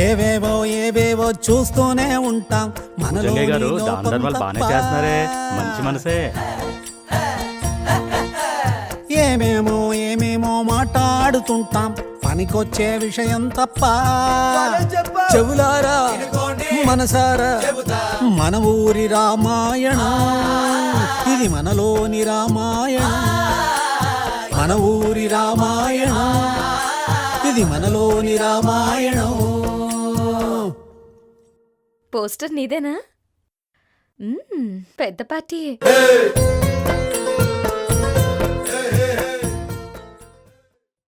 ఏవేవో ఏవేవో చూస్తూనే ఉంటాం మనలో జంగయ్య గారు దాన ధర్మాలు బాగానే చేస్తున్నారే, మంచి మనసే. ఏమేమో ఏమేమో మాట్లాడుతుంటాం పనికొచ్చే విషయం తప్ప. చెవులారా మనసారా మన ఊరి రామాయణం ఇది, మనలోని రామాయణం మన ఊరి రామాయణం ఇది, మనలోని రామాయణం. పోస్టర్ నీదేనా? పెద్ద పార్టీ.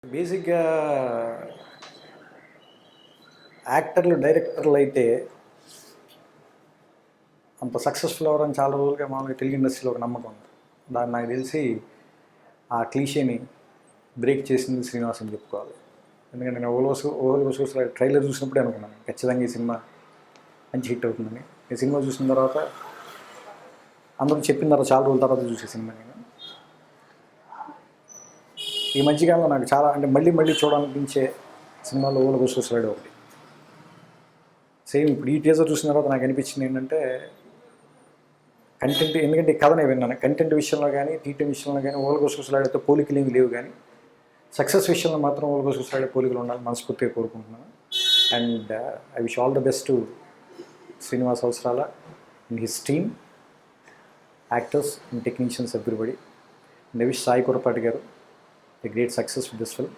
బేసిక్గా యాక్టర్లు డైరెక్టర్లు అయితే అంత సక్సెస్ఫుల్ అవ్వరని చాలా రోజులుగా మామూలుగా తెలుగు ఇండస్ట్రీలో ఒక నమ్మకం ఉంది. దాన్ని నాకు తెలిసి ఆ క్లీషేని బ్రేక్ చేసింది శ్రీనివాస్ అని చెప్పుకోవాలి. ఎందుకంటే నేను ఓహోలు ట్రైలర్ చూసినప్పుడే అనుకున్నాను ఖచ్చితంగా ఈ సినిమా మంచి హిట్ అవుతుందని. ఈ సినిమా చూసిన తర్వాత అందరూ చెప్పిన తర్వాత చాలా రోజుల తర్వాత చూసే సినిమా నేను. ఈ మధ్యకాలంలో నాకు చాలా అంటే మళ్ళీ చూడాలనిపించే సినిమాలో ఓహోలు కోసుకొస్తాడు ఒకటి. సేమ్ ఇప్పుడు ఈ టీజర్ చూసిన తర్వాత నాకు అనిపించింది ఏంటంటే కంటెంట్, ఎందుకంటే ఈ కథనే విన్నాను, కంటెంట్ విషయంలో కానీ టీటీఎం విషయంలో కానీ ఓహోలు కోసుకొస్తాడే పోలికలు ఏమి లేవు, కానీ సక్సెస్ విషయంలో మాత్రం ఓహోలు కోసుకొస్తాడే పోలికలు ఉండాలి మనస్ఫూర్తిగా కోరుకుంటున్నాను. And I wish all the best to Srinivas Avasarala and his team, actors and technicians everybody. And I wish Sai Kurapati garu a great success with this film.